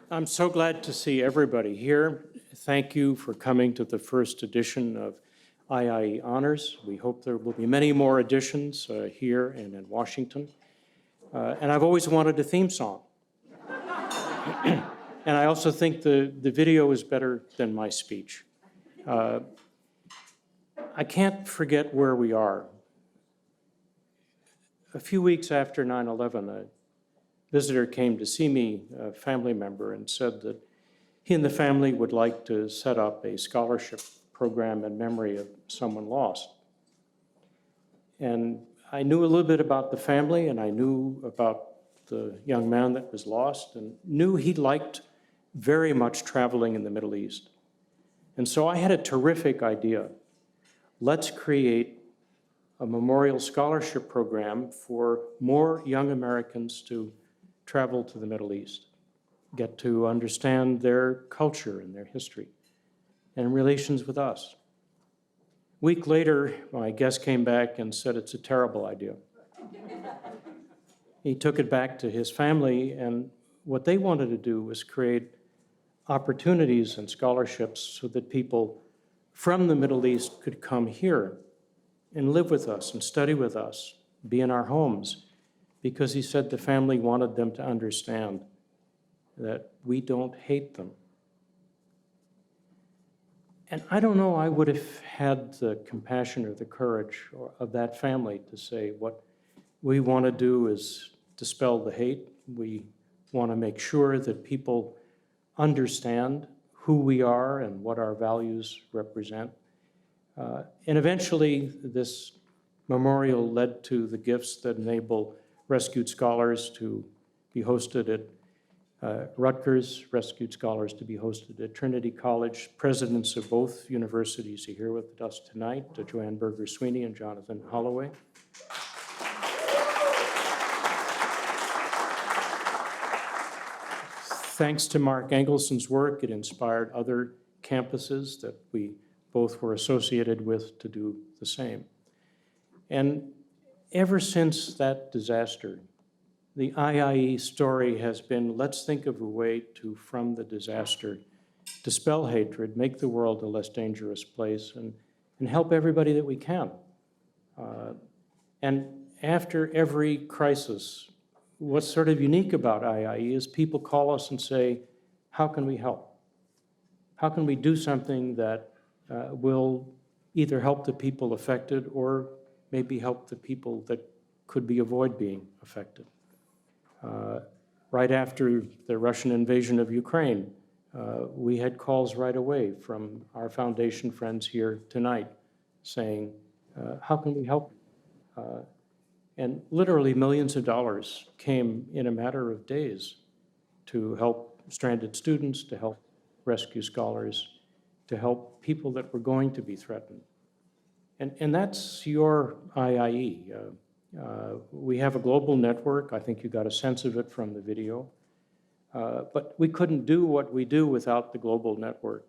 I'm so glad to see everybody here. Thank you for coming to the first edition of IIE Honors. We hope there will be many more editions here and in Washington. And I've always wanted a theme song. And I also think the video is better than my speech. I can't forget where we are. A few weeks after 9/11, a visitor came to see me, a family member, and said that he and the family would like to set up a scholarship program in memory of someone lost. And I knew a little bit about the family, and I knew about the young man that was lost, and knew he liked very much traveling in the Middle East. And so I had a terrific idea. Let's create a memorial scholarship program for more young Americans to travel to the Middle East, get to understand their culture and their history and relations with us. A week later, my guest came back and said it's a terrible idea. He took it back to his family, and what they wanted to do was create opportunities and scholarships so that people from the Middle East could come here and live with us and study with us, be in our homes, because he said the family wanted them to understand that we don't hate them. And I don't know, I would have had the compassion or the courage of that family to say what we want to do is dispel the hate. We want to make sure that people understand who we are and what our values represent. And eventually, this memorial led to the gifts that enable rescued scholars to be hosted at Rutgers, rescued scholars to be hosted at Trinity College. Presidents of both universities are here with us tonight, Joanne Berger-Sweeney and Jonathan Holloway. Thanks to Mark Engelson's work, it inspired other campuses that we both were associated with to do the same. And ever since that disaster, the IIE story has been, let's think of a way to, from the disaster, dispel hatred, make the world a less dangerous place, and help everybody that we can. And after every crisis, what's sort of unique about IIE is people call us and say, how can we help? How can we do something that will either help the people affected or maybe help the people that could be avoid being affected? Right after the Russian invasion of Ukraine, we had calls right away from our foundation friends here tonight saying, how can we help? And literally millions of dollars came in a matter of days to help stranded students, to help rescue scholars, to help people that were going to be threatened. And that's your IIE. We have a global network. I think you got a sense of it from the video. But we couldn't do what we do without the global network.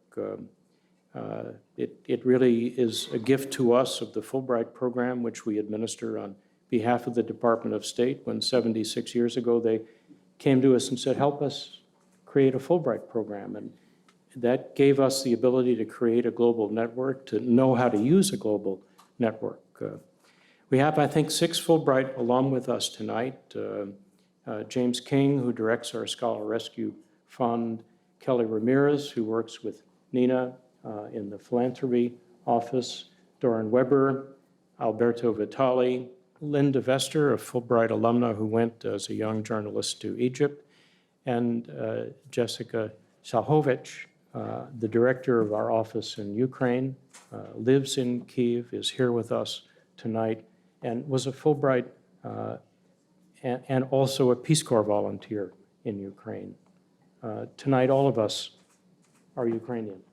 It really is a gift to us of the Fulbright program, which we administer on behalf of the Department of State. When 76 years ago, they came to us and said, help us create a Fulbright program. And that gave us the ability to create a global network, to know how to use a global network. We have, I think, 6 Fulbright alum with us tonight. James King, who directs our Scholar Rescue Fund, Kelly Ramirez, who works with Nina in the philanthropy office, Doran Weber, Alberto Vitali, Linda Vester, a Fulbright alumna who went as a young journalist to Egypt, and Jessica Salhovich, the director of our office in Ukraine, lives in Kyiv, is here with us tonight, and was a Fulbright and also a Peace Corps volunteer in Ukraine. Tonight, all of us are Ukrainian.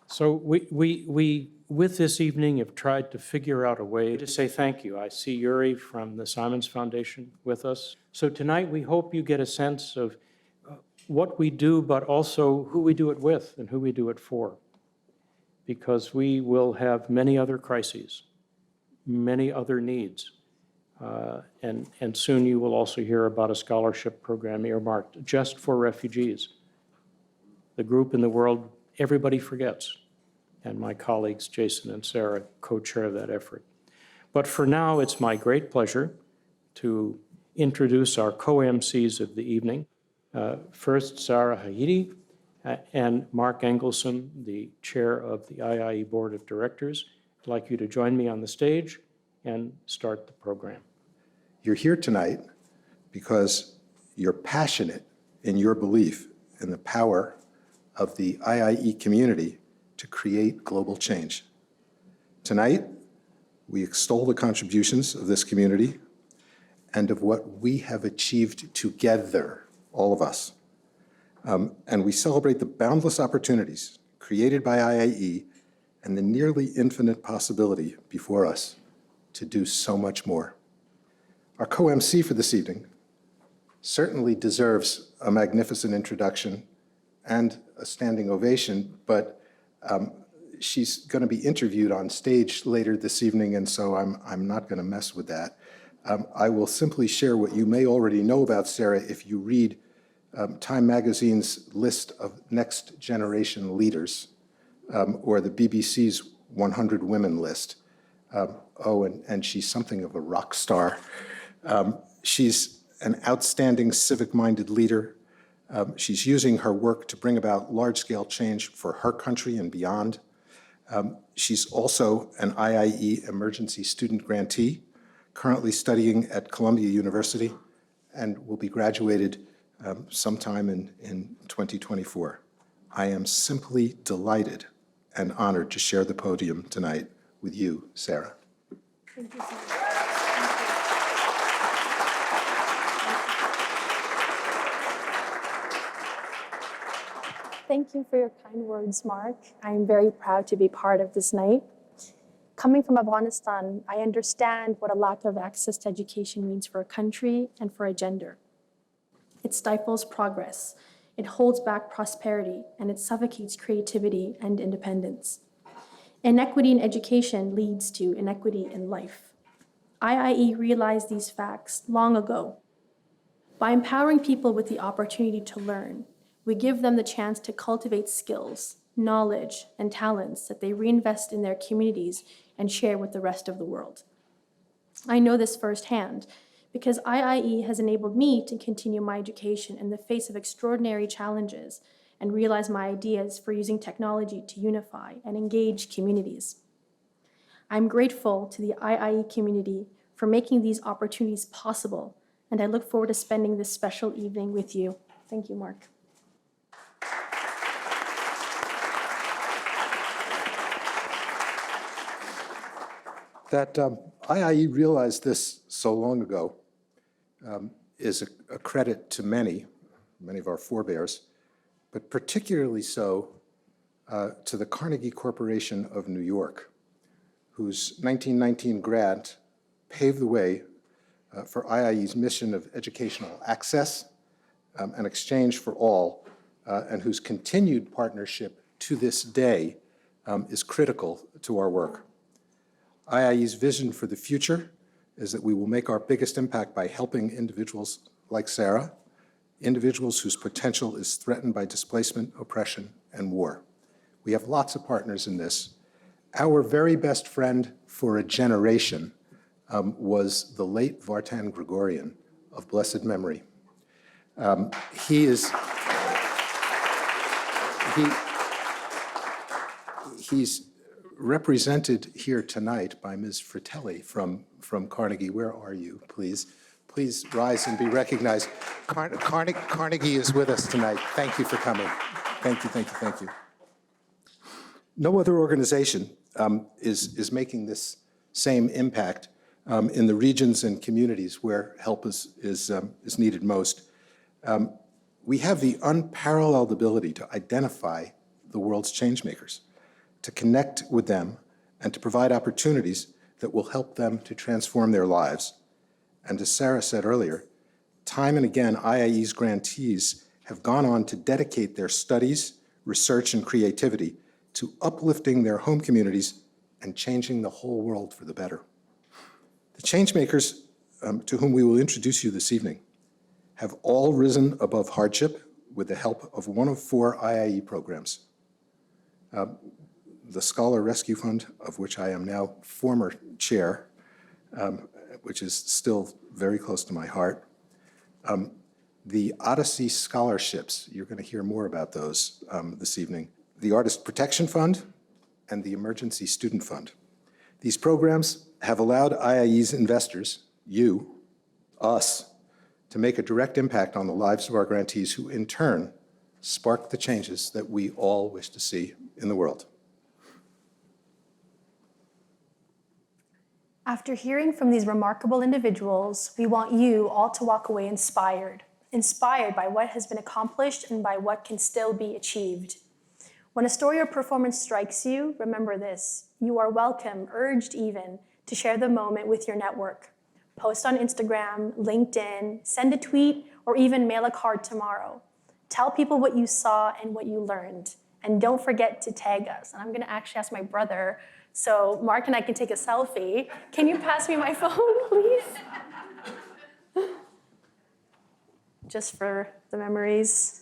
So we, with this evening, have tried to figure out a way to say thank you. I see Yuri from the Simons Foundation with us. So tonight, we hope you get a sense of what we do, but also who we do it with and who we do it for. because we will have many other crises, many other needs. And soon you will also hear about a scholarship program earmarked just for refugees. The group in the world everybody forgets, and my colleagues Jason and Sarah co-chair that effort. But for now, it's my great pleasure to introduce our co-MCs of the evening. First, Sarah Haiti and Mark Engelson, the chair of the IIE Board of Directors. I'd like you to join me on the stage and start the program. You're here tonight because you're passionate in your belief in the power of the IIE community to create global change. Tonight, we extol the contributions of this community and of what we have achieved together, all of us. And we celebrate the boundless opportunities created by IIE and the nearly infinite possibility before us to do so much more. Our co-MC for this evening certainly deserves a magnificent introduction and a standing ovation, but she's going to be interviewed on stage later this evening, and so I'm not going to mess with that. I will simply share what you may already know about Sarah if you read Time Magazine's list of next generation leaders, or the BBC's 100 women list. And she's something of a rock star. She's an outstanding civic-minded leader. She's using her work to bring about large-scale change for her country and beyond. She's also an IIE emergency student grantee, currently studying at Columbia University, and will be graduated sometime in 2024. I am simply delighted and honored to share the podium tonight with you, Sarah. Thank you so much. Thank you for your kind words, Mark. I'm very proud to be part of this night. Coming from Afghanistan, I understand what a lack of access to education means for a country and for a gender. It stifles progress, it holds back prosperity, and it suffocates creativity and independence. Inequity in education leads to inequity in life. IIE realized these facts long ago. By empowering people with the opportunity to learn, we give them the chance to cultivate skills, knowledge, and talents that they reinvest in their communities and share with the rest of the world. I know this firsthand because IIE has enabled me to continue my education in the face of extraordinary challenges and realize my ideas for using technology to unify and engage communities. I'm grateful to the IIE community for making these opportunities possible, and I look forward to spending this special evening with you. Thank you, Mark. That IIE realized this so long ago is a credit to many of our forebears, but particularly so to the Carnegie Corporation of New York, whose 1919 grant paved the way for IIE's mission of educational access and exchange for all, and whose continued partnership to this day is critical to our work. IIE's vision for the future is that we will make our biggest impact by helping individuals like Sarah, individuals whose potential is threatened by displacement, oppression, and war. We have lots of partners in this. Our very best friend for a generation was the late Vartan Gregorian of blessed memory. He's represented here tonight by Ms. Fratelli from Carnegie. Where are you, please? Please rise and be recognized. Carnegie is with us tonight. Thank you for coming. Thank you, thank you, thank you. No other organization is making this same impact in the regions and communities where help is needed most. We have the unparalleled ability to identify the world's changemakers, to connect with them, and to provide opportunities that will help them to transform their lives. And as Sarah said earlier, time and again, IIE's grantees have gone on to dedicate their studies, research, and creativity to uplifting their home communities and changing the whole world for the better. The changemakers to whom we will introduce you this evening have all risen above hardship with the help of one of 4 IIE programs. The Scholar Rescue Fund, of which I am now former chair, which is still very close to my heart. The Odyssey Scholarships, you're going to hear more about those this evening. The Artist Protection Fund and the Emergency Student Fund. These programs have allowed IIE's investors, you, us, to make a direct impact on the lives of our grantees who in turn spark the changes that we all wish to see in the world. After hearing from these remarkable individuals, we want you all to walk away inspired by what has been accomplished and by what can still be achieved. When a story or performance strikes you, remember this: you are welcome, urged even, to share the moment with your network. Post on Instagram, LinkedIn, send a tweet, or even mail a card tomorrow. Tell people what you saw and what you learned. And don't forget to tag us. And I'm gonna actually ask my brother, so Mark and I can take a selfie. Can you pass me my phone, please? Just for the memories.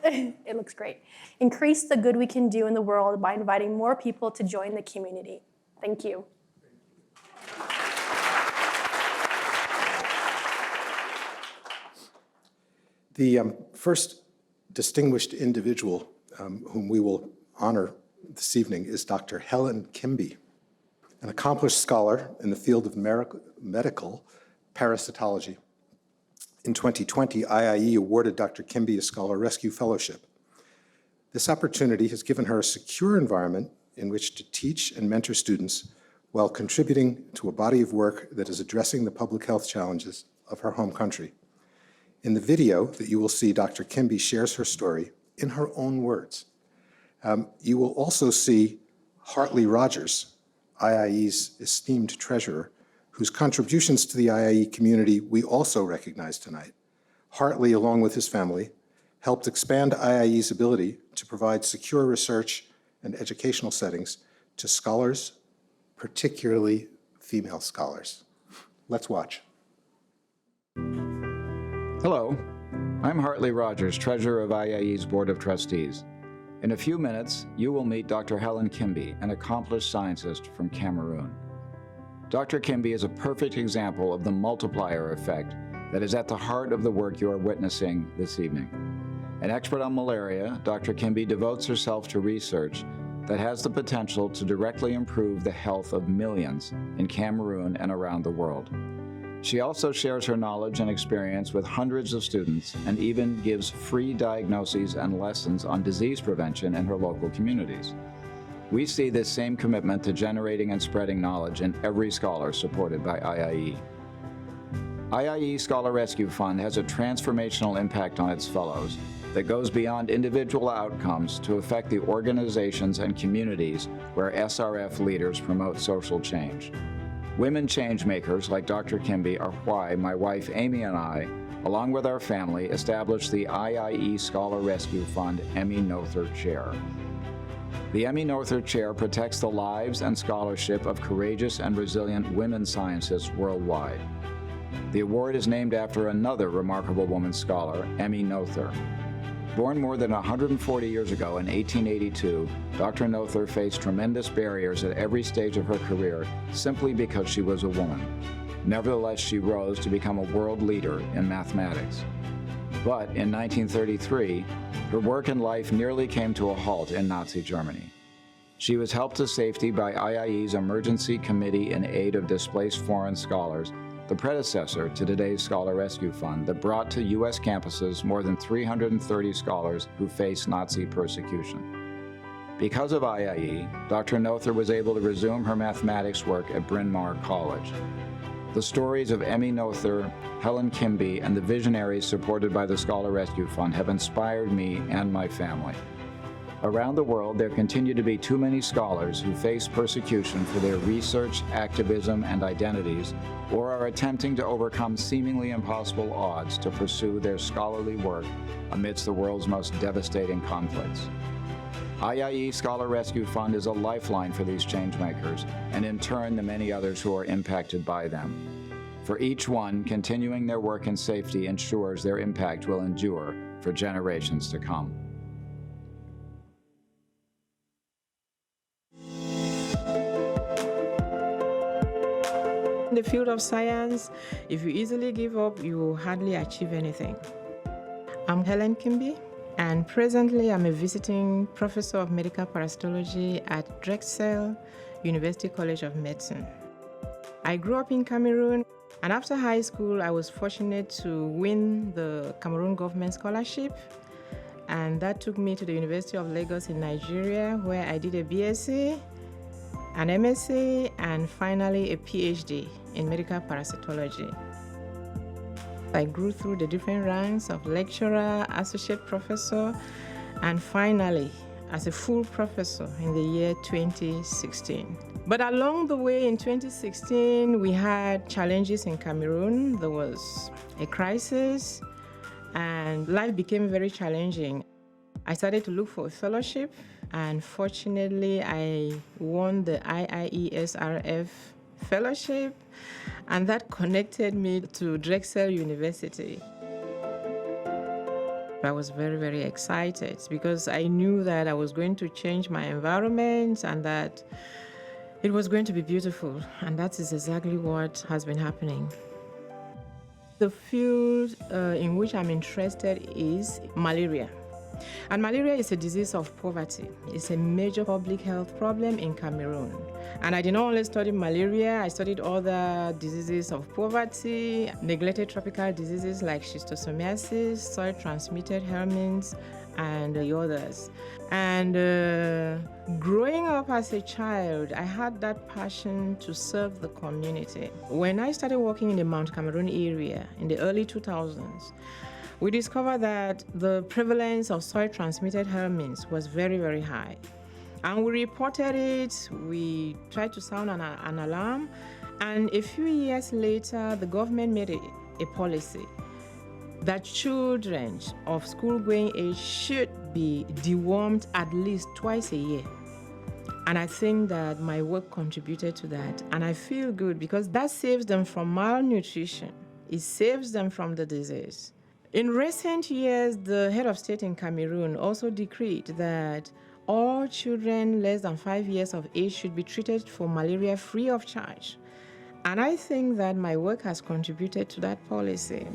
It looks great. Increase the good we can do in the world by inviting more people to join the community. Thank you. The first distinguished individual whom we will honor this evening is Dr. Helen Kimby, an accomplished scholar in the field of medical parasitology. In 2020, IIE awarded Dr. Kimby a Scholar Rescue Fellowship. This opportunity has given her a secure environment in which to teach and mentor students while contributing to a body of work that is addressing the public health challenges of her home country. In the video that you will see, Dr. Kimby shares her story in her own words. You will also see Hartley Rogers, IIE's esteemed treasurer, whose contributions to the IIE community we also recognize tonight. Hartley, along with his family, helped expand IIE's ability to provide secure research and educational settings to scholars, particularly female scholars. Let's watch. Hello, I'm Hartley Rogers, treasurer of IIE's Board of Trustees. In a few minutes, you will meet Dr. Helen Kimby, an accomplished scientist from Cameroon. Dr. Kimby is a perfect example of the multiplier effect that is at the heart of the work you are witnessing this evening. An expert on malaria, Dr. Kimby devotes herself to research that has the potential to directly improve the health of millions in Cameroon and around the world. She also shares her knowledge and experience with hundreds of students and even gives free diagnoses and lessons on disease prevention in her local communities. We see this same commitment to generating and spreading knowledge in every scholar supported by IIE. IIE Scholar Rescue Fund has a transformational impact on its fellows that goes beyond individual outcomes to affect the organizations and communities where SRF leaders promote social change. Women change makers like Dr. Kimby are why my wife Amy and I, along with our family, established the IIE Scholar Rescue Fund Emmy Noether Chair. The Emmy Noether Chair protects the lives and scholarship of courageous and resilient women scientists worldwide. The award is named after another remarkable woman scholar, Emmy Noether. Born more than 140 years ago in 1882, Dr. Noether faced tremendous barriers at every stage of her career simply because she was a woman. Nevertheless, she rose to become a world leader in mathematics. But in 1933, her work and life nearly came to a halt in Nazi Germany. She was helped to safety by IIE's Emergency Committee in Aid of Displaced Foreign Scholars, the predecessor to today's Scholar Rescue Fund that brought to U.S. campuses more than 330 scholars who faced Nazi persecution. Because of IIE, Dr. Noether was able to resume her mathematics work at Bryn Mawr College. The stories of Emmy Noether, Helen Kimby, and the visionaries supported by the Scholar Rescue Fund have inspired me and my family. Around the world, there continue to be too many scholars who face persecution for their research, activism, and identities, or are attempting to overcome seemingly impossible odds to pursue their scholarly work amidst the world's most devastating conflicts. IIE Scholar Rescue Fund is a lifeline for these changemakers, and in turn, the many others who are impacted by them. For each one, continuing their work in safety ensures their impact will endure for generations to come. In the field of science, if you easily give up, you will hardly achieve anything. I'm Helen Kimby, and presently I'm a visiting professor of medical parasitology at Drexel University College of Medicine. I grew up in Cameroon, and after high school, I was fortunate to win the Cameroon government scholarship, and that took me to the University of Lagos in Nigeria, where I did a BSc, an MSc, and finally a PhD in medical parasitology. I grew through the different ranks of lecturer, associate professor, and finally as a full professor in the year 2016. But along the way in 2016, we had challenges in Cameroon. There was a crisis, and life became very challenging. I started to look for a fellowship, and fortunately, I won the IIE SRF fellowship, and that connected me to Drexel University. I was very, very excited because I knew that I was going to change my environment and that it was going to be beautiful, and that is exactly what has been happening. The field in which I'm interested is malaria. And malaria is a disease of poverty. It's a major public health problem in Cameroon. And I did not only study malaria, I studied other diseases of poverty, neglected tropical diseases like schistosomiasis, soil-transmitted helminths, and the others. And growing up as a child, I had that passion to serve the community. When I started working in the Mount Cameroon area in the early 2000s, we discovered that the prevalence of soil-transmitted helminths was very, very high. And we reported it, we tried to sound an alarm, and a few years later, the government made a policy that children of school-going age should be dewormed at least twice a year. And I think that my work contributed to that. And I feel good because that saves them from malnutrition. It saves them from the disease. In recent years, the head of state in Cameroon also decreed that all children less than 5 years of age should be treated for malaria free of charge. And I think that my work has contributed to that policy.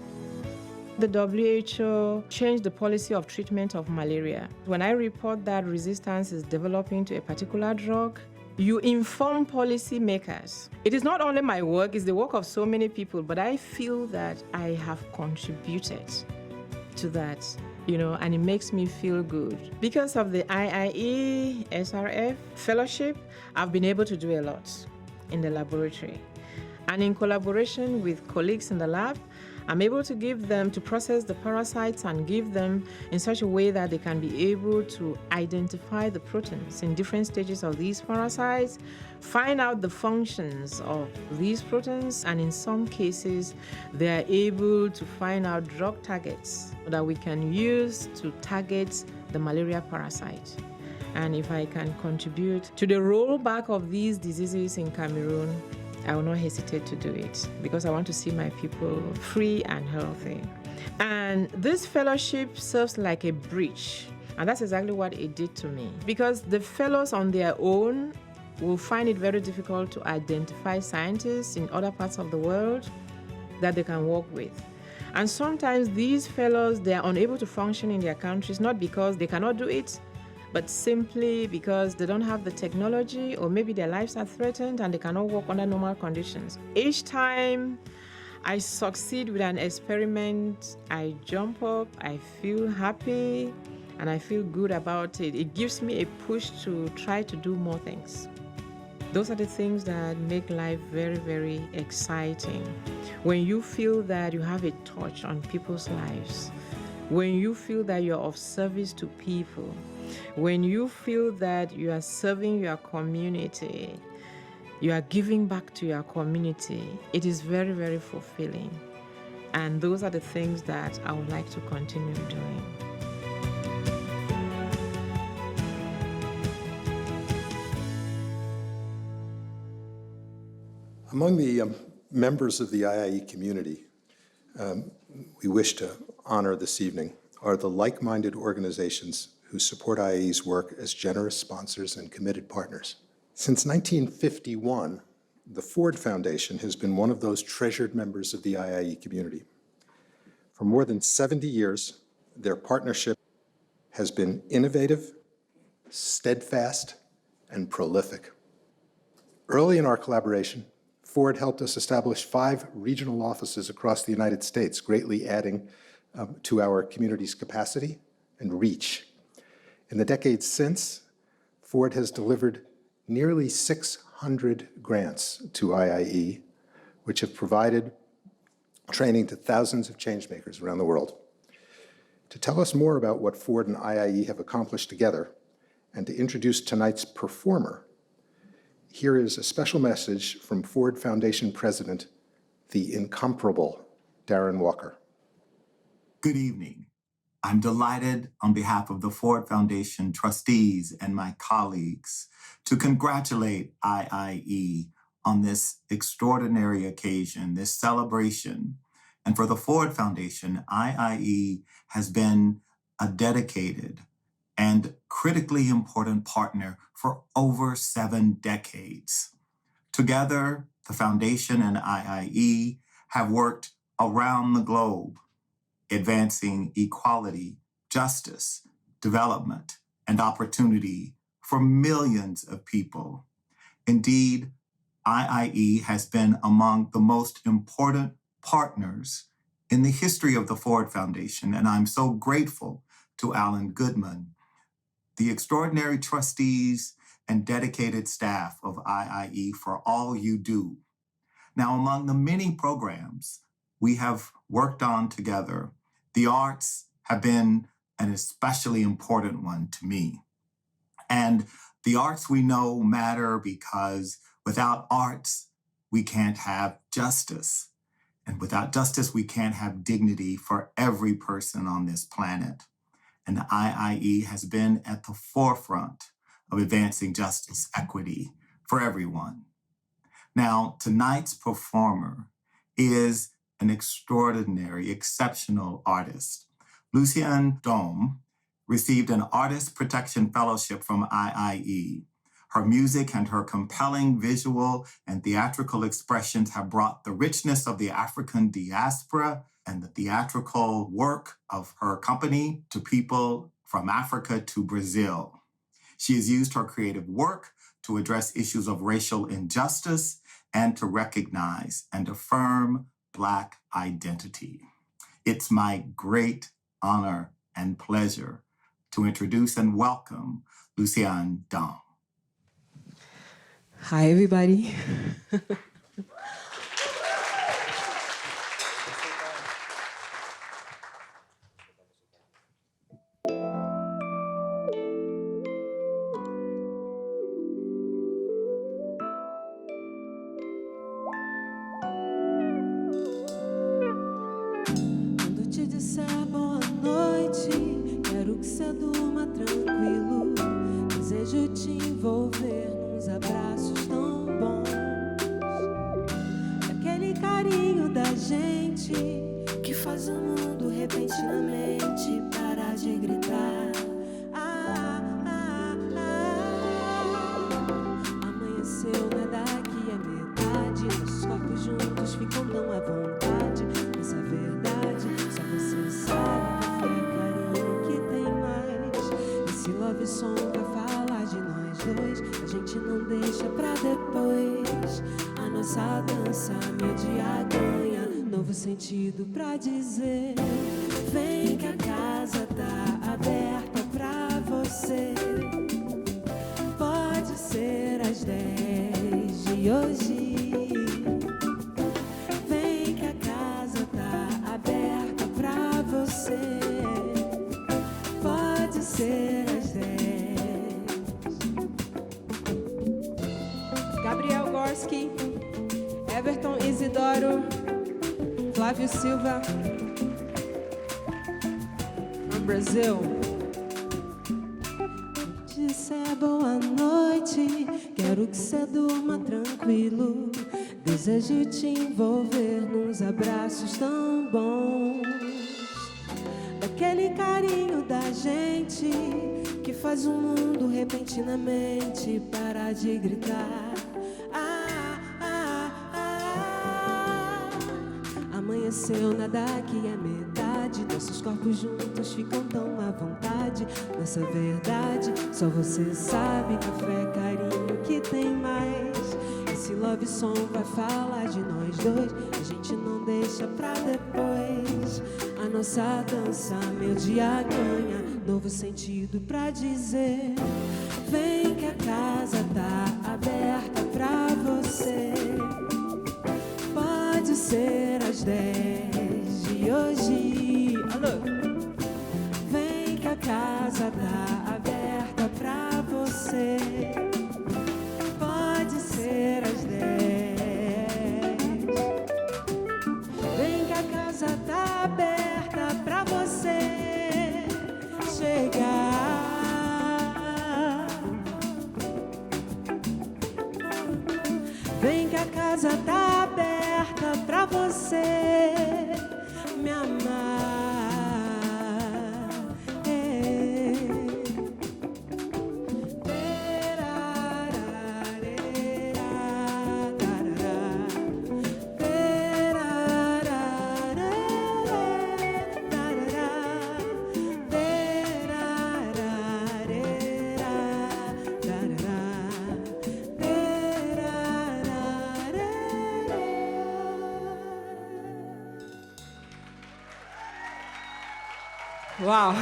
The WHO changed the policy of treatment of malaria. When I report that resistance is developing to a particular drug, you inform policymakers. It is not only my work, it's the work of so many people, but I feel that I have contributed to that, and it makes me feel good. Because of the IIE SRF fellowship, I've been able to do a lot in the laboratory. And in collaboration with colleagues in the lab, I'm able to give them, to process the parasites and give them in such a way that they can be able to identify the proteins in different stages of these parasites, find out the functions of these proteins, and in some cases, they are able to find out drug targets that we can use to target the malaria parasite. And if I can contribute to the rollback of these diseases in Cameroon, I will not hesitate to do it because I want to see my people free and healthy. And this fellowship serves like a bridge, and that's exactly what it did to me. Because the fellows on their own will find it very difficult to identify scientists in other parts of the world that they can work with. And sometimes these fellows, they are unable to function in their countries, not because they cannot do it, but simply because they don't have the technology, or maybe their lives are threatened and they cannot work under normal conditions. Each time I succeed with an experiment, I jump up, I feel happy, and I feel good about it. It gives me a push to try to do more things. Those are the things that make life very, very exciting. When you feel that you have a touch on people's lives, when you feel that you're of service to people, when you feel that you are serving your community, you are giving back to your community, it is very, very fulfilling. And those are the things that I would like to continue doing. Among the members of the IIE community we wish to honor this evening are the like-minded organizations who support IIE's work as generous sponsors and committed partners. Since 1951, the Ford Foundation has been one of those treasured members of the IIE community. For more than 70 years, their partnership has been innovative, steadfast, and prolific. Early in our collaboration, Ford helped us establish 5 regional offices across the United States, greatly adding to our community's capacity and reach. In the decades since, Ford has delivered nearly 600 grants to IIE, which have provided training to thousands of changemakers around the world. To tell us more about what Ford and IIE have accomplished together and to introduce tonight's performer, here is a special message from Ford Foundation President, the incomparable Darren Walker. Good evening. I'm delighted on behalf of the Ford Foundation trustees and my colleagues to congratulate IIE on this extraordinary occasion, this celebration. And for the Ford Foundation, IIE has been a dedicated and critically important partner for over 7 decades. Together, the Foundation and IIE have worked around the globe, advancing equality, justice, development, and opportunity for millions of people. Indeed, IIE has been among the most important partners in the history of the Ford Foundation, and I'm so grateful to Alan Goodman, the extraordinary trustees and dedicated staff of IIE for all you do. Now, among the many programs we have worked on together, the arts have been an especially important one to me. And the arts we know matter because without arts, we can't have justice. And without justice, we can't have dignity for every person on this planet. And the IIE has been at the forefront of advancing justice, equity for everyone. Now, tonight's performer is an extraordinary, exceptional artist. Lucienne Dome received an Artist Protection Fellowship from IIE. Her music and her compelling visual and theatrical expressions have brought the richness of the African diaspora and the theatrical work of her company to people from Africa to Brazil. She has used her creative work to address issues of racial injustice and to recognize and affirm Black identity. It's my great honor and pleasure to introduce and welcome Lucienne Dom. Hi, everybody. Quando te disser boa noite, quero que você durma tranquilo. Desejo te envolver nos abraços tão bons, daquele carinho da gente que faz o mundo repentinamente parar de gritar. Amanheceu, não é daqui a metade. Nossos corpos juntos ficam tão à vontade. Essa verdade, só você sabe que foi carinho que tem mais. Esse love song pra falar de nós dois, a gente não deixa pra depois. A nossa dança media ganha novo sentido pra dizer: vem que a casa tá aberta pra você. Pode ser às 10 de hoje. Vem que a casa tá aberta pra você. Flávio Silva, from Brazil. Disser boa noite, quero que cê durma tranquilo. Desejo te envolver nos abraços tão bons, daquele carinho da gente que faz o mundo repentinamente parar de gritar. Amanheceu, nada aqui é metade. Nossos corpos juntos ficam tão à vontade. Nossa verdade, só você sabe. Café, carinho, que tem mais. Esse love song vai falar de nós dois. A gente não deixa pra depois. A nossa dança, meu dia ganha novo sentido pra dizer: vem que a casa tá aberta pra você. Pode ser às 10 de hoje. Alô? Vem que a casa tá aberta pra você. Pode ser às 10. Vem que a casa tá aberta pra você chegar. Vem que a casa tá aberta pra você me amar. Wow.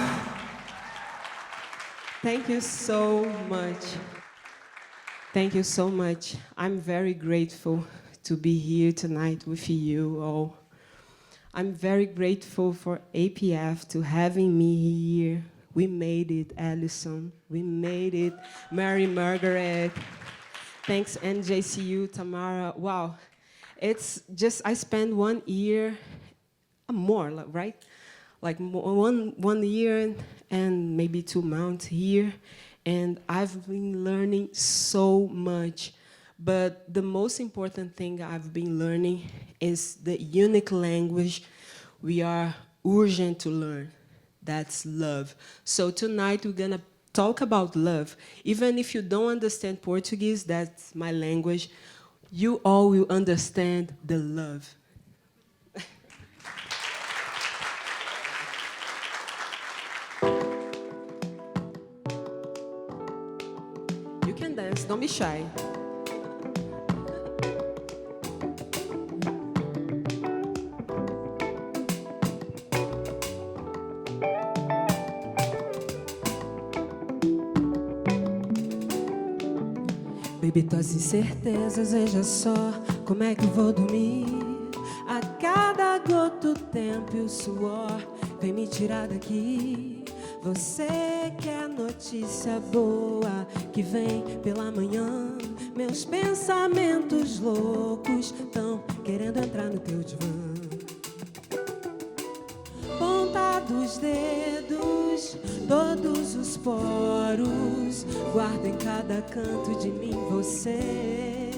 Thank you so much. Thank you so much. I'm very grateful to be here tonight with you all. I'm very grateful for APF to having me here. We made it, Allison. We made it, Mary Margaret. Thanks, NJCU, Tamara. Wow. It's just, I spent 1 year, more, right? Like one year and maybe 2 months here, and I've been learning so much. But the most important thing I've been learning is the unique language we are urgent to learn. That's love. So tonight we're gonna talk about love. Even if you don't understand Portuguese, that's my language, you all will understand the love. You can dance, don't be shy. Baby, tuas incertezas, veja só como é que eu vou dormir. A cada gota o tempo e o suor vem me tirar daqui. Você quer notícia boa que vem pela manhã. Meus pensamentos loucos tão querendo entrar no teu divã. Ponta dos dedos, todos os poros, guardo em cada canto de mim você.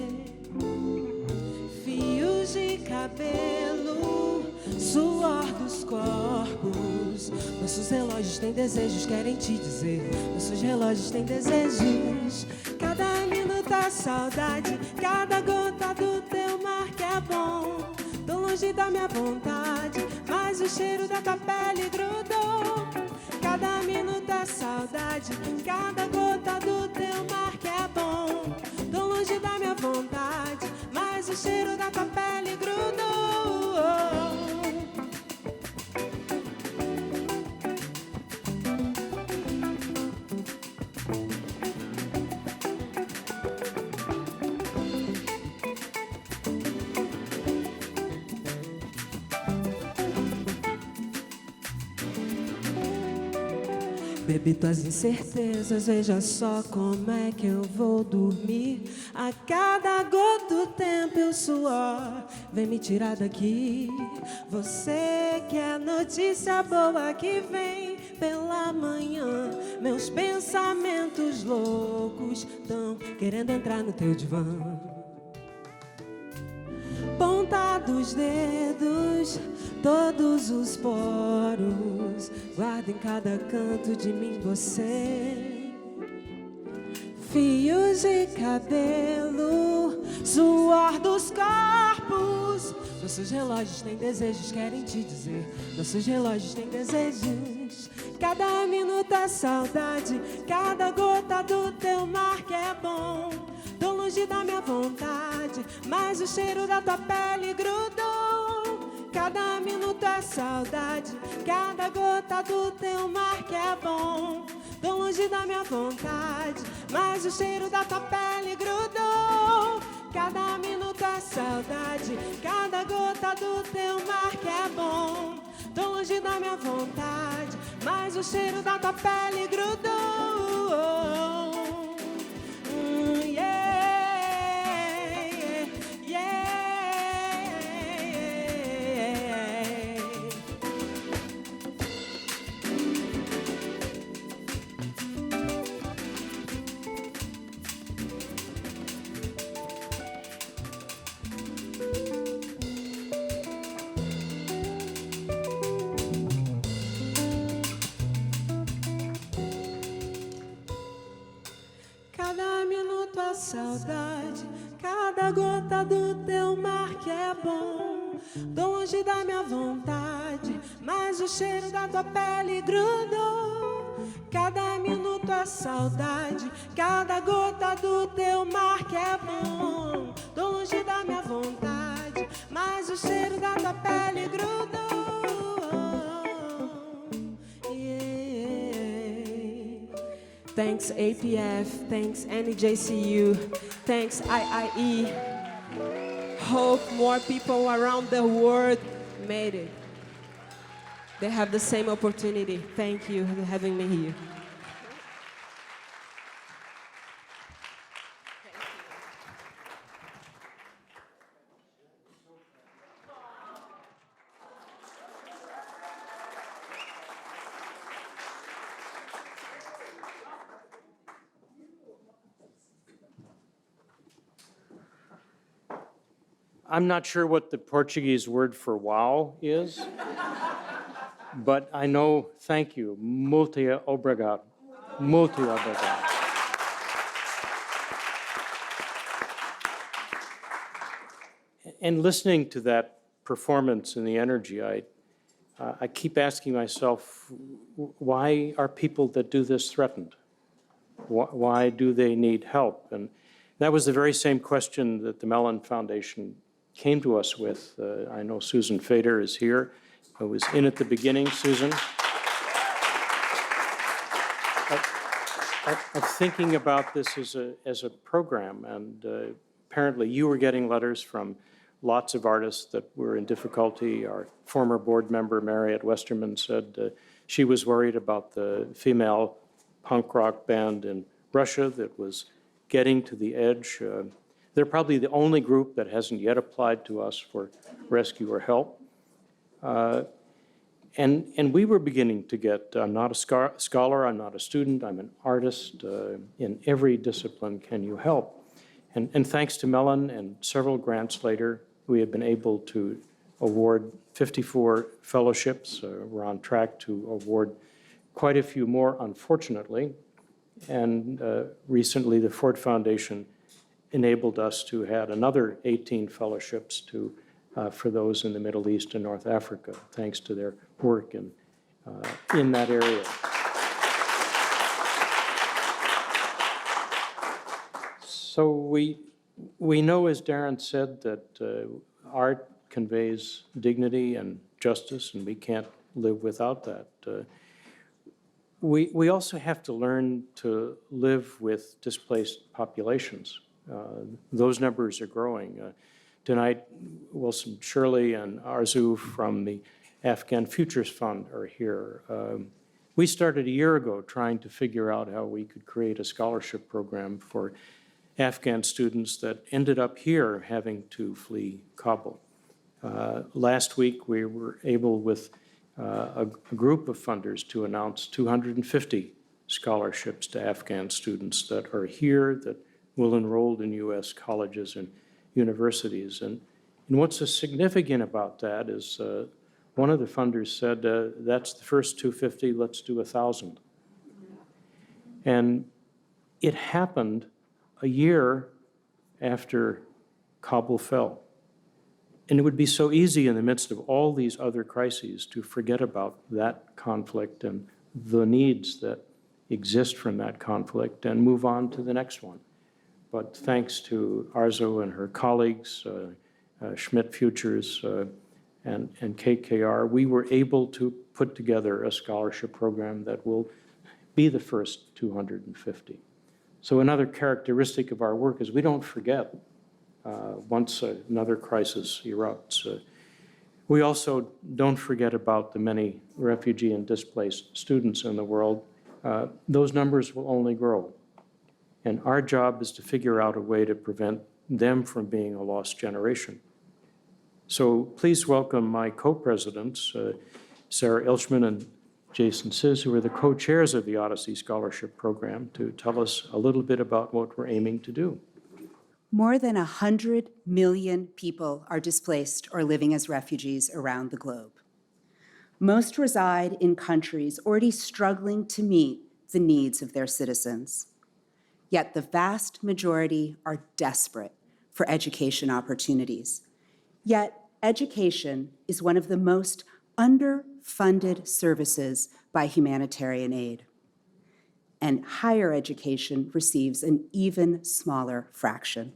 Fios de cabelo, suor dos corpos. Nossos relógios têm desejos, querem te dizer. Nossos relógios têm desejos. Cada minuto a saudade, cada gota do teu mar que é bom. Tão longe da minha vontade, mas o cheiro da tua pele grudou. Cada minuto a saudade, cada gota do teu mar que é bom. Tão longe da minha vontade, mas o cheiro da tua pele grudou. Bebi tuas incertezas, veja só como é que eu vou dormir. A cada gota do tempo e o suor vem me tirar daqui. Você quer notícia boa que vem pela manhã. Meus pensamentos loucos tão querendo entrar no teu divã. Ponta dos dedos, todos os poros, guarda em cada canto de mim você. Fios de cabelo, suor dos corpos. Nossos relógios têm desejos, querem te dizer. Nossos relógios têm desejos. Cada minuto é saudade, cada gota do teu mar que é bom. Tão longe da minha vontade, mas o cheiro da tua pele grudou. Cada minuto é saudade, cada gota do teu mar que é bom. Tão longe da minha vontade, mas o cheiro da tua pele grudou. Cada minuto é saudade, cada gota do teu mar que é bom. Tão longe da minha vontade, mas o cheiro da tua pele grudou. Cada minuto é saudade, cada gota do teu mar que é bom. Tão longe da minha vontade, mas o cheiro da tua pele grudou. Cada minuto é saudade, cada gota do teu mar que é bom. Tão longe da minha vontade, mas o cheiro da tua pele grudou. Thanks APF, thanks NJCU, thanks IIE. Hope more people around the world made it. They have the same opportunity. Thank you for having me here. I'm not sure what the Portuguese word for wow is, but I know thank you. Muito obrigado. Muito obrigado. And listening to that performance and the energy, I keep asking myself, why are people that do this threatened? Why do they need help? And that was the very same question that the Mellon Foundation came to us with. I know Susan Fader is here. I was in at the beginning, Susan. Of thinking about this as a program, and apparently you were getting letters from lots of artists that were in difficulty. Our former board member, Mariette Westerman, said she was worried about the female punk rock band in Russia that was getting to the edge. They're probably the only group that hasn't yet applied to us for rescue or help. And we were beginning to get, I'm not a scholar, I'm not a student, I'm an artist. In every discipline, can you help? And thanks to Mellon and several grants later, we have been able to award 54 fellowships. We're on track to award quite a few more, unfortunately. And recently, the Ford Foundation enabled us to add another 18 fellowships for those in the Middle East and North Africa, thanks to their work in that area. So we know, as Darren said, that art conveys dignity and justice, and we can't live without that. We also have to learn to live with displaced populations. Those numbers are growing. Tonight, Wilson Shirley and Arzu from the Afghan Futures Fund are here. We started a year ago trying to figure out how we could create a scholarship program for Afghan students that ended up here having to flee Kabul. Last week, we were able, with a group of funders, to announce 250 scholarships to Afghan students that are here, that will enroll in U.S. colleges and universities. And what's so significant about that is one of the funders said, that's the first 250, let's do 1,000. And it happened a year after Kabul fell. And it would be so easy in the midst of all these other crises to forget about that conflict and the needs that exist from that conflict and move on to the next one. But thanks to Arzo and her colleagues, Schmidt Futures and KKR, we were able to put together a scholarship program that will be the first 250. So another characteristic of our work is we don't forget once another crisis erupts. We also don't forget about the many refugee and displaced students in the world. Those numbers will only grow. And our job is to figure out a way to prevent them from being a lost generation. So please welcome my co-presidents, Sarah Ilchman and Jason Sis, who are the co-chairs of the Odyssey Scholarship Program, to tell us a little bit about what we're aiming to do. More than 100 million people are displaced or living as refugees around the globe. Most reside in countries already struggling to meet the needs of their citizens. Yet the vast majority are desperate for education opportunities. Yet education is one of the most underfunded services by humanitarian aid. And higher education receives an even smaller fraction.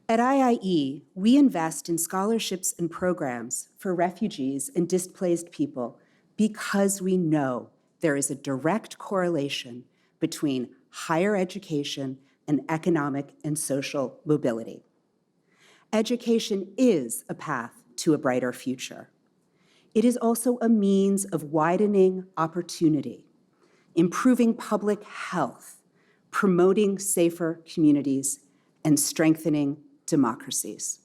At IIE, we invest in scholarships and programs for refugees and displaced people because we know there is a direct correlation between higher education and economic and social mobility. Education is a path to a brighter future. It is also a means of widening opportunity, improving public health, promoting safer communities, and strengthening democracies.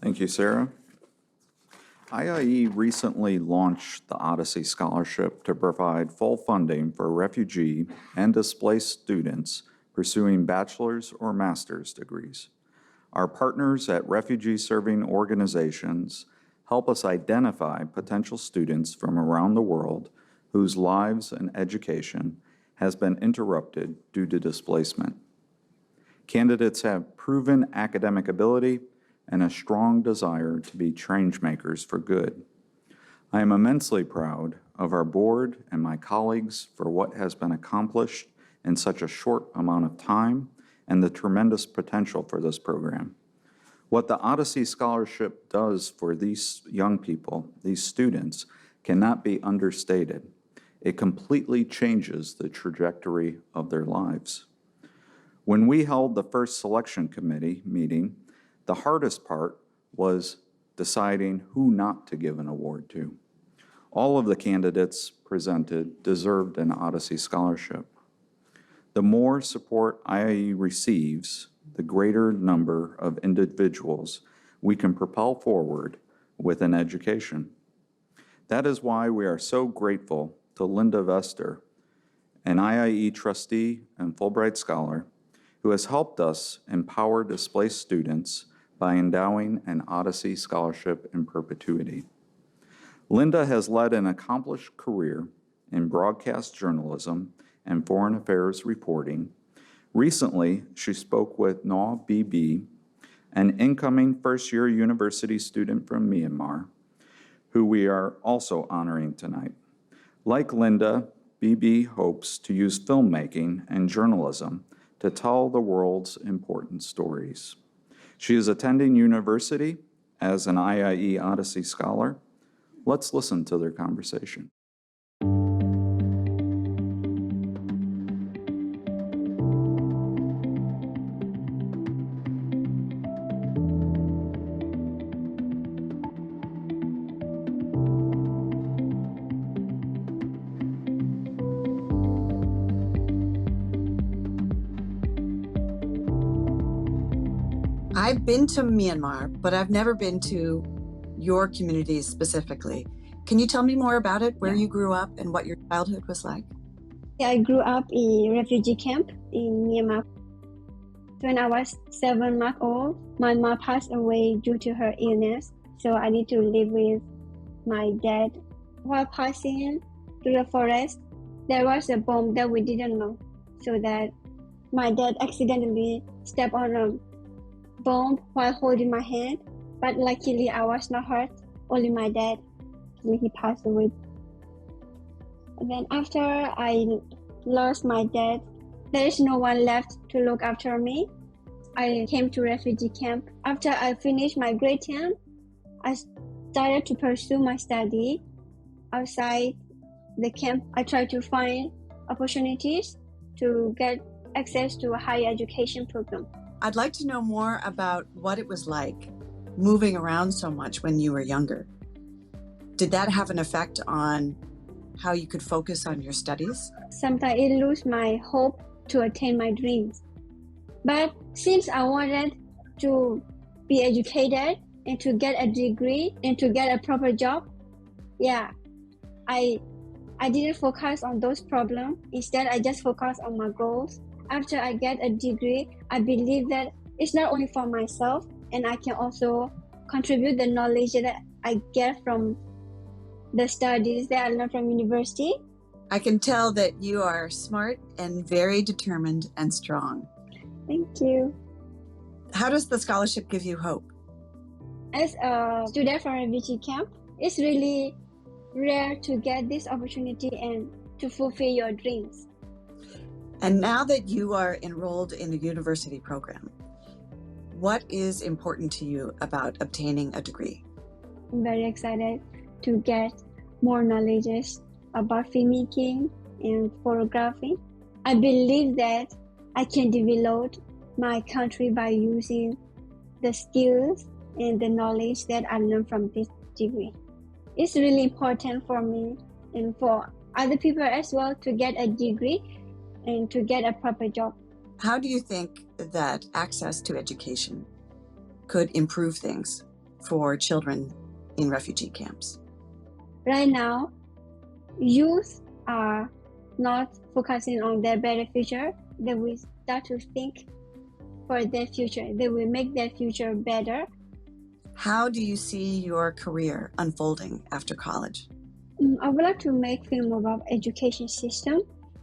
Thank you, Sarah. IIE recently launched the Odyssey Scholarship to provide full funding for refugee and displaced students pursuing bachelor's or master's degrees. Our partners at refugee-serving organizations help us identify potential students from around the world whose lives and education has been interrupted due to displacement. Candidates have proven academic ability and a strong desire to be change makers for good. I am immensely proud of our board and my colleagues for what has been accomplished in such a short amount of time and the tremendous potential for this program. What the Odyssey Scholarship does for these young people, these students, cannot be understated. It completely changes the trajectory of their lives. When we held the first selection committee meeting, the hardest part was deciding who not to give an award to. All of the candidates presented deserved an Odyssey Scholarship. The more support IIE receives, the greater number of individuals we can propel forward with an education. That is why we are so grateful to Linda Vester, an IIE trustee and Fulbright scholar, who has helped us empower displaced students by endowing an Odyssey Scholarship in perpetuity. Linda has led an accomplished career in broadcast journalism and foreign affairs reporting. Recently, she spoke with Naw BB, an incoming first-year university student from Myanmar, who we are also honoring tonight. Like Linda, BB hopes to use filmmaking and journalism to tell the world's important stories. She is attending university as an IIE Odyssey Scholar. Let's listen to their conversation. I've been to Myanmar, but I've never been to your community specifically. Can you tell me more about it, where you grew up and what your childhood was like? I grew up in a refugee camp in Myanmar. When I was 7 months old, my mom passed away due to her illness, so I need to live with my dad. While passing through the forest, there was a bomb that we didn't know, so that my dad accidentally stepped on a bomb while holding my hand, but luckily I was not hurt, only my dad. He passed away. And then after I lost my dad, there is no one left to look after me. I came to refugee camp. After I finished my grade 10, I started to pursue my study outside the camp. I tried to find opportunities to get access to a higher education program. I'd like to know more about what it was like moving around so much when you were younger. Did that have an effect on how you could focus on your studies? Sometimes I lose my hope to attain my dreams. But since I wanted to be educated and to get a degree and to get a proper job, I didn't focus on those problems. Instead, I just focused on my goals. After I get a degree, I believe that it's not only for myself, and I can also contribute the knowledge that I get from the studies that I learned from university. I can tell that you are smart and very determined and strong. Thank you. How does the scholarship give you hope? As a student from refugee camp, it's really rare to get this opportunity and to fulfill your dreams. And now that you are enrolled in a university program, what is important to you about obtaining a degree? I'm very excited to get more knowledge about filmmaking and photography. I believe that I can develop my country by using the skills and the knowledge that I learned from this degree. It's really important for me and for other people as well to get a degree and to get a proper job. How do you think that access to education could improve things for children in refugee camps? Right now, youth are not focusing on their better future. They will start to think for their future. They will make their future better. How do you see your career unfolding after college? I would like to make film about education system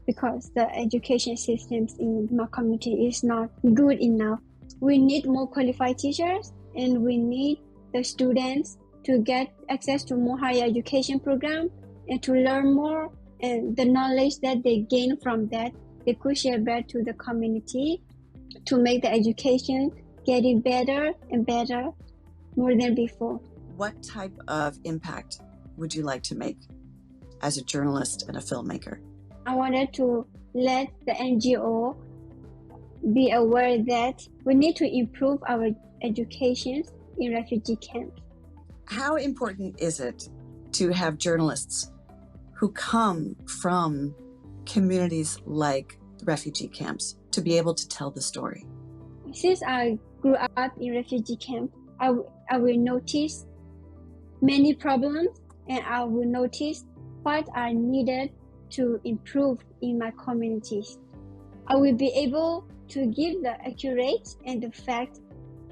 because the education systems in my community is not good enough. We need more qualified teachers, and we need the students to get access to more higher education program and to learn more, and the knowledge that they gain from that, they could share back to the community to make the education getting better and better more than before. What type of impact would you like to make as a journalist and a filmmaker? I wanted to let the NGO be aware that we need to improve our education in refugee camps. How important is it to have journalists who come from communities like refugee camps to be able to tell the story? Since I grew up in refugee camp, I will notice many problems, and I will notice what are needed to improve in my communities. I will be able to give the accurate and the fact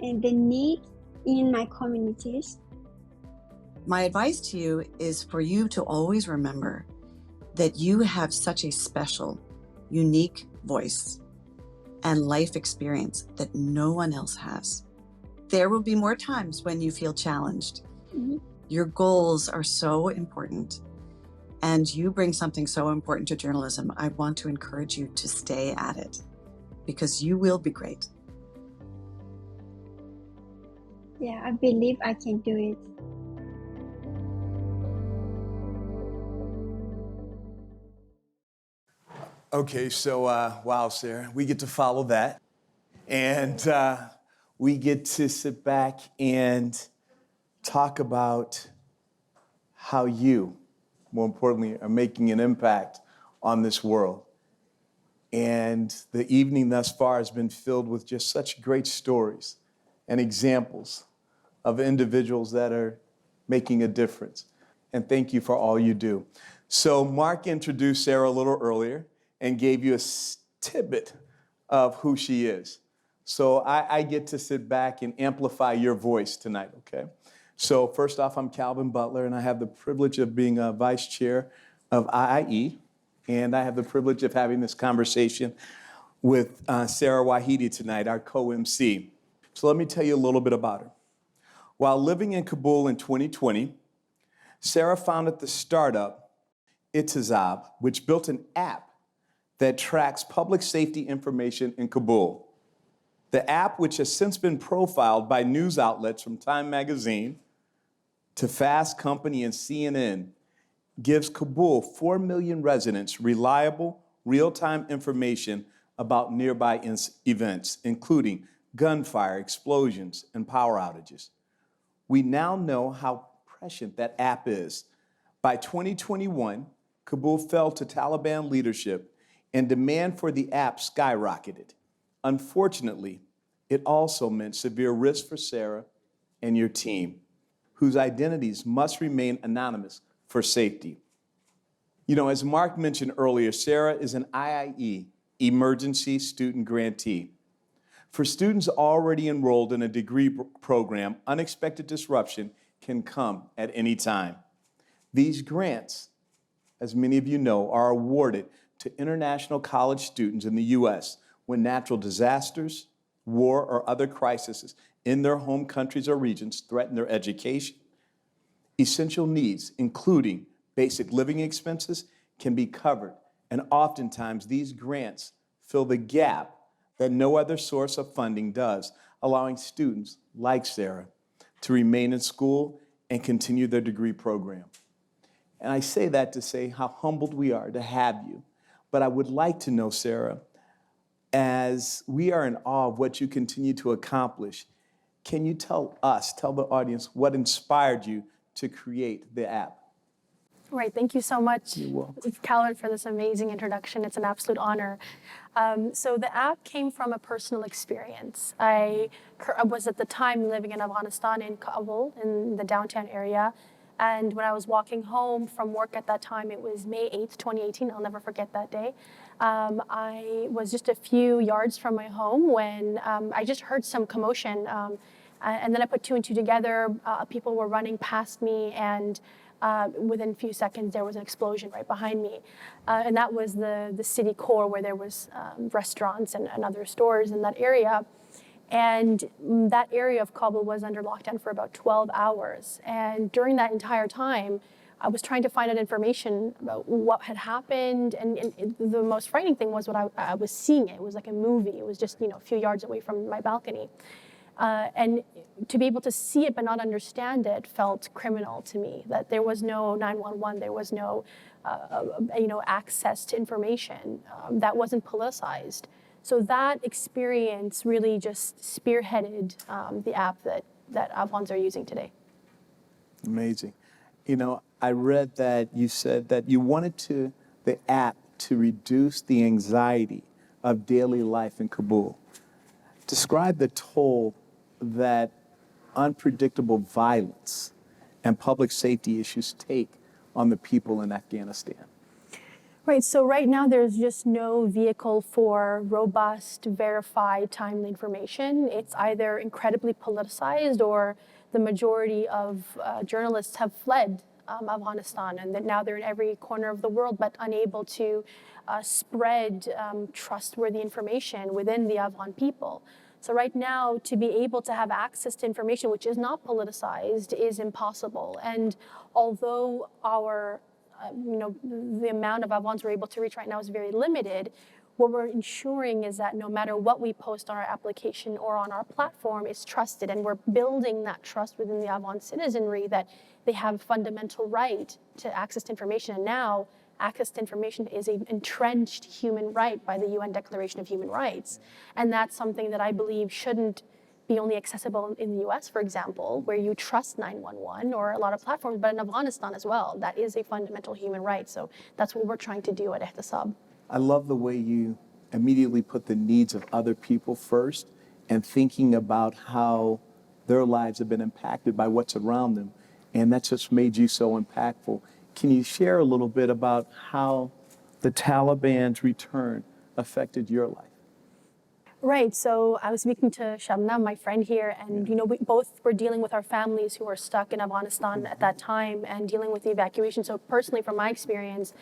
and the need in my communities. My advice to you is for you to always remember that you have such a special, unique voice and life experience that no one else has. There will be more times when you feel challenged. Mm-hmm. Your goals are so important, and you bring something so important to journalism. I want to encourage you to stay at it because you will be great. Yeah, I believe I can do it. Okay, so wow, Sarah, we get to follow that. And we get to sit back and talk about how you, more importantly, are making an impact on this world. And the evening thus far has been filled with just such great stories and examples of individuals that are making a difference. And thank you for all you do. So Mark introduced Sarah a little earlier and gave you a tidbit of who she is. So I get to sit back and amplify your voice tonight, okay? So first off, I'm Calvin Butler, and I have the privilege of being a vice chair of IIE, and I have the privilege of having this conversation with Sarah Wahidi tonight, our co-MC. So let me tell you a little bit about her. While living in Kabul in 2020, Sarah founded the startup Itizab, which built an app that tracks public safety information in Kabul. The app, which has since been profiled by news outlets from Time Magazine to Fast Company and CNN, gives Kabul 4 million residents reliable, real-time information about nearby events, including gunfire, explosions, and power outages. We now know how prescient that app is. By 2021, Kabul fell to Taliban leadership and demand for the app skyrocketed. Unfortunately, it also meant severe risk for Sarah and your team, whose identities must remain anonymous for safety. You know, as Mark mentioned earlier, Sarah is an IIE emergency student grantee. For students already enrolled in a degree program, unexpected disruption can come at any time. These grants, as many of you know, are awarded to international college students in the U.S. when natural disasters, war, or other crises in their home countries or regions threaten their education. Essential needs, including basic living expenses, can be covered, and oftentimes these grants fill the gap that no other source of funding does, allowing students like Sarah to remain in school and continue their degree program. And I say that to say how humbled we are to have you. But I would like to know, Sarah, as we are in awe of what you continue to accomplish, can you tell the audience what inspired you to create the app? Right, thank you so much, You're welcome. Calvin, for this amazing introduction. It's an absolute honor. So the app came from a personal experience. I was at the time living in Afghanistan, in Kabul, in the downtown area. And when I was walking home from work at that time, it was May 8th, 2018. I'll never forget that day. I was just a few yards from my home when I just heard some commotion. And then I put two and two together. People were running past me, and within a few seconds, there was an explosion right behind me. And that was the city core where there was restaurants and other stores in that area. And that area of Kabul was under lockdown for about 12 hours. And during that entire time, I was trying to find out information about what had happened. And the most frightening thing was what I was seeing. It was like a movie. It was just, a few yards away from my balcony. And to be able to see it but not understand it felt criminal to me, that there was no 911, there was no access to information that wasn't politicized. So that experience really just spearheaded the app that Afghans are using today. Amazing. I read that you said that you wanted the app to reduce the anxiety of daily life in Kabul. Describe the toll that unpredictable violence and public safety issues take on the people in Afghanistan. Right, so right now there's just no vehicle for robust, verified, timely information. It's either incredibly politicized or the majority of journalists have fled Afghanistan, and that now they're in every corner of the world but unable to spread trustworthy information within the Afghan people. So right now, to be able to have access to information which is not politicized is impossible. And although our the amount of Afghans we're able to reach right now is very limited, what we're ensuring is that no matter what we post on our application or on our platform is trusted, and we're building that trust within the Afghan citizenry that they have a fundamental right to access to information. And now, access to information is an entrenched human right by the UN Declaration of Human Rights. And that's something that I believe shouldn't be only accessible in the US, for example, where you trust 911 or a lot of platforms, but in Afghanistan as well. That is a fundamental human right. So that's what we're trying to do at Ihtisab. I love the way you immediately put the needs of other people first and thinking about how their lives have been impacted by what's around them. And that's just made you so impactful. Can you share a little bit about how the Taliban's return affected your life? Right. So I was speaking to Shabnam, my friend here, and we both were dealing with our families who were stuck in Afghanistan at that time and dealing with the evacuation. So personally, from my experience,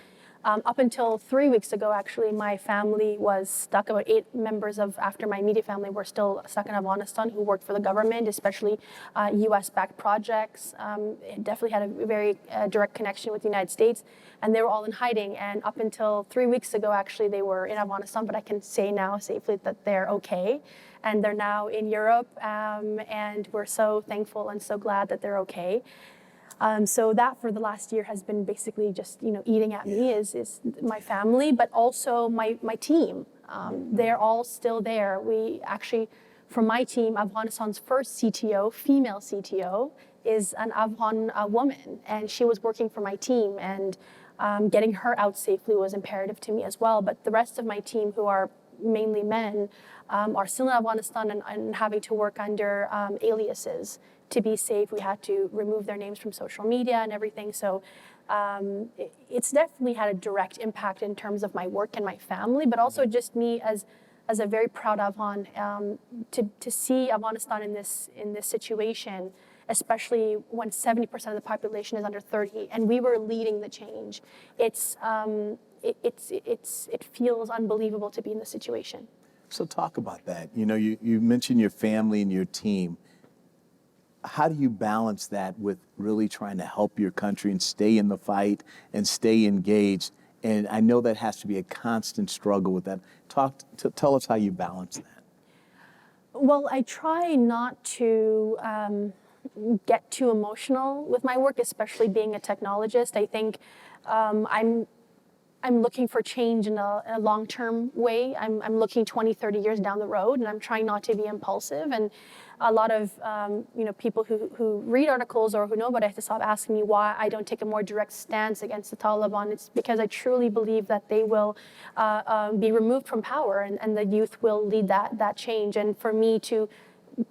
up until 3 weeks ago, actually, my family was stuck. About 8 members after my immediate family were still stuck in Afghanistan who worked for the government, especially U.S.-backed projects. It definitely had a very direct connection with the United States, and they were all in hiding. And up until 3 weeks ago, actually, they were in Afghanistan, but I can say now safely that they're okay. And they're now in Europe, and we're so thankful and so glad that they're okay. So that for the last year has been basically just eating at me is my family, but also my team. They're all still there. We actually, from my team, Afghanistan's first CTO, female CTO, is an Afghan woman, and she was working for my team, and getting her out safely was imperative to me as well. But the rest of my team, who are mainly men, are still in Afghanistan and having to work under aliases. To be safe, we had to remove their names from social media and everything. So it's definitely had a direct impact in terms of my work and my family, but also just me as a very proud Afghan, to see Afghanistan in this situation, especially when 70% of the population is under 30, and we were leading the change. It feels unbelievable to be in this situation. So talk about that. You mentioned your family and your team. How do you balance that with really trying to help your country and stay in the fight and stay engaged? And I know that has to be a constant struggle with that. Tell us how you balance that. Well, I try not to get too emotional with my work, especially being a technologist. I think I'm looking for change in a long-term way. I'm looking 20, 30 years down the road, and I'm trying not to be impulsive. And a lot of people who read articles or who know about Ihtisab ask me why I don't take a more direct stance against the Taliban. It's because I truly believe that they will be removed from power, and the youth will lead that change. And for me to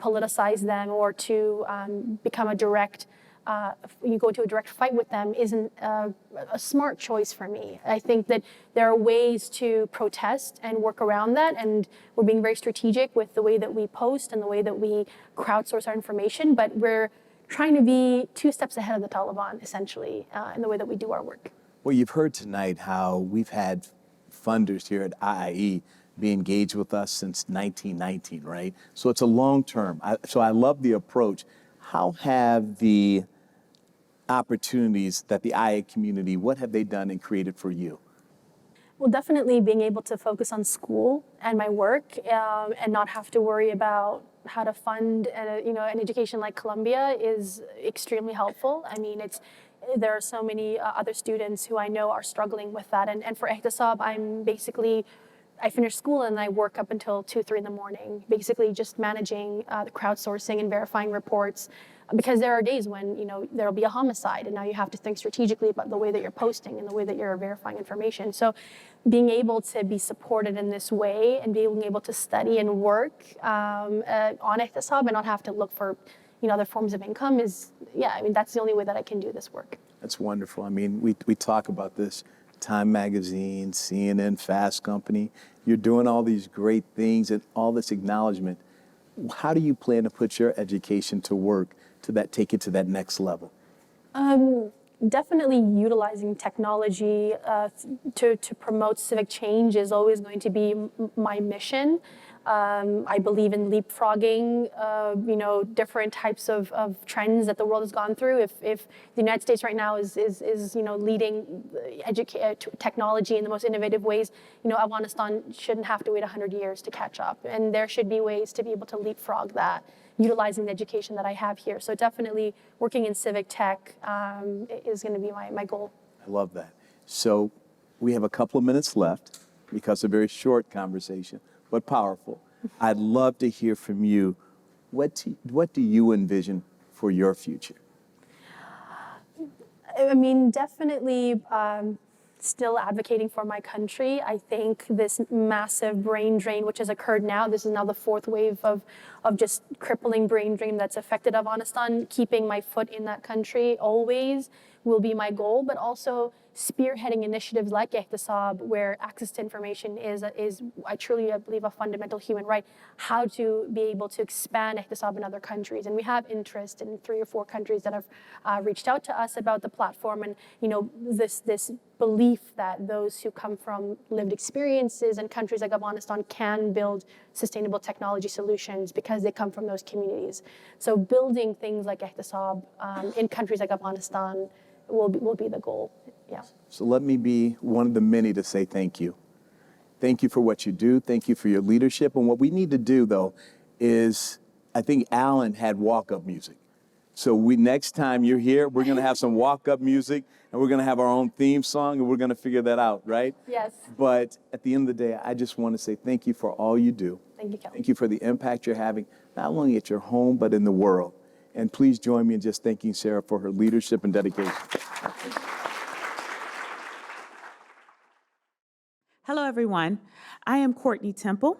politicize them or to become a direct you go into a direct fight with them isn't a smart choice for me. I think that there are ways to protest and work around that, and we're being very strategic with the way that we post and the way that we crowdsource our information, but we're trying to be 2 steps ahead of the Taliban, essentially, in the way that we do our work. Well, you've heard tonight how we've had funders here at IIE be engaged with us since 1919, right? So it's a long term. So I love the approach. How have the opportunities that the IA community, what have they done and created for you? Well, definitely being able to focus on school and my work, and not have to worry about how to fund an education like Columbia is extremely helpful. I mean, there are so many other students who I know are struggling with that. And for Ihtisab, I finish school and I work up until 2, 3 in the morning, basically just managing the crowdsourcing and verifying reports. Because there are days when there'll be a homicide, and now you have to think strategically about the way that you're posting and the way that you're verifying information. So being able to be supported in this way and being able to study and work on Ihtisab and not have to look for other forms of income that's the only way that I can do this work. That's wonderful. I mean, we talk about this, Time Magazine, CNN, Fast Company. You're doing all these great things and all this acknowledgement. How do you plan to put your education to work take it to that next level? Definitely utilizing technology to promote civic change is always going to be my mission. I believe in leapfrogging, different types of trends that the world has gone through. If the United States right now is leading technology in the most innovative ways, Afghanistan shouldn't have to wait 100 years to catch up. And there should be ways to be able to leapfrog that, utilizing the education that I have here. So definitely working in civic tech is going to be my goal. I love that. So we have a couple of minutes left because a very short conversation, but powerful. I'd love to hear from you. What do you envision for your future? I mean, definitely still advocating for my country. I think this massive brain drain, which has occurred now, this is now the fourth wave of just crippling brain drain that's affected Afghanistan. Keeping my foot in that country always will be my goal, but also spearheading initiatives like Ihtisab, where access to information is I believe, a fundamental human right, how to be able to expand Ihtisab in other countries. And we have interest in 3 or 4 countries that have reached out to us about the platform, and this belief that those who come from lived experiences in countries like Afghanistan can build sustainable technology solutions because they come from those communities. So building things like Ihtisab in countries like Afghanistan will be the goal. Yeah. So let me be one of the many to say thank you. Thank you for what you do. Thank you for your leadership. And what we need to do, though, is I think Alan had walk-up music. So next time you're here, we're going to have some walk-up music, and we're going to have our own theme song, and we're going to figure that out, right? Yes. But at the end of the day, I just want to say thank you for all you do. Thank you, Kelly. Thank you for the impact you're having, not only at your home, but in the world. And please join me in just thanking Sarah for her leadership and dedication. Hello, everyone. I am Courtney Temple.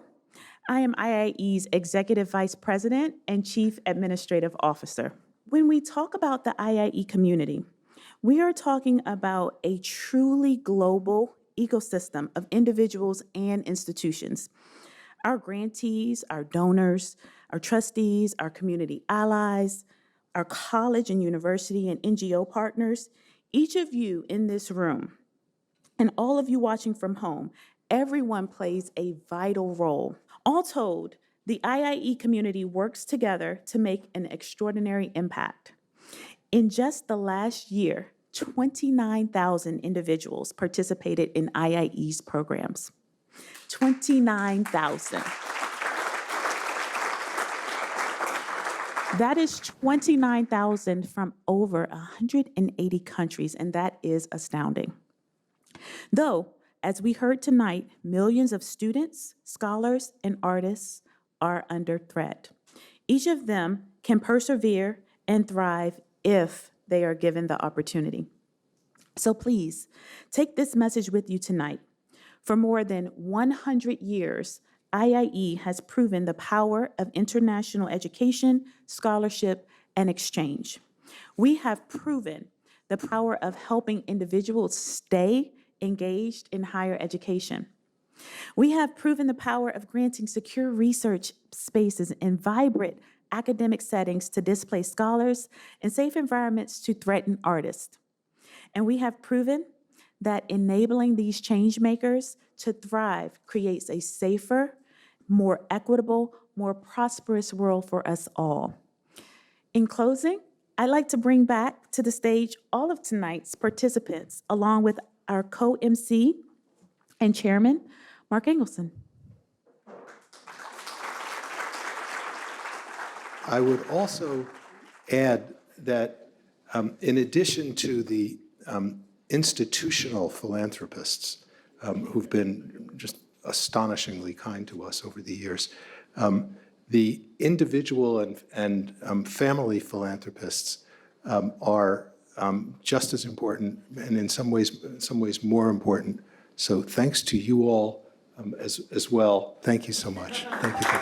I am IIE's Executive Vice President and Chief Administrative Officer. When we talk about the IIE community, we are talking about a truly global ecosystem of individuals and institutions. Our grantees, our donors, our trustees, our community allies, our college and university and NGO partners, each of you in this room, and all of you watching from home, everyone plays a vital role. All told, the IIE community works together to make an extraordinary impact. In just the last year, 29,000 individuals participated in IIE's programs. 29,000. That is 29,000 from over 180 countries, and that is astounding. Though, as we heard tonight, millions of students, scholars, and artists are under threat. Each of them can persevere and thrive if they are given the opportunity. So please, take this message with you tonight. For more than 100 years, IIE has proven the power of international education, scholarship, and exchange. We have proven the power of helping individuals stay engaged in higher education. We have proven the power of granting secure research spaces in vibrant academic settings to displaced scholars and safe environments to threatened artists. And we have proven that enabling these change makers to thrive creates a safer, more equitable, more prosperous world for us all. In closing, I'd like to bring back to the stage all of tonight's participants, along with our co-MC and chairman, Mark Engelson. I would also add that in addition to the institutional philanthropists who've been just astonishingly kind to us over the years, the individual and family philanthropists are just as important, and in some ways more important. So thanks to you all as well. Thank you so much. Thank you.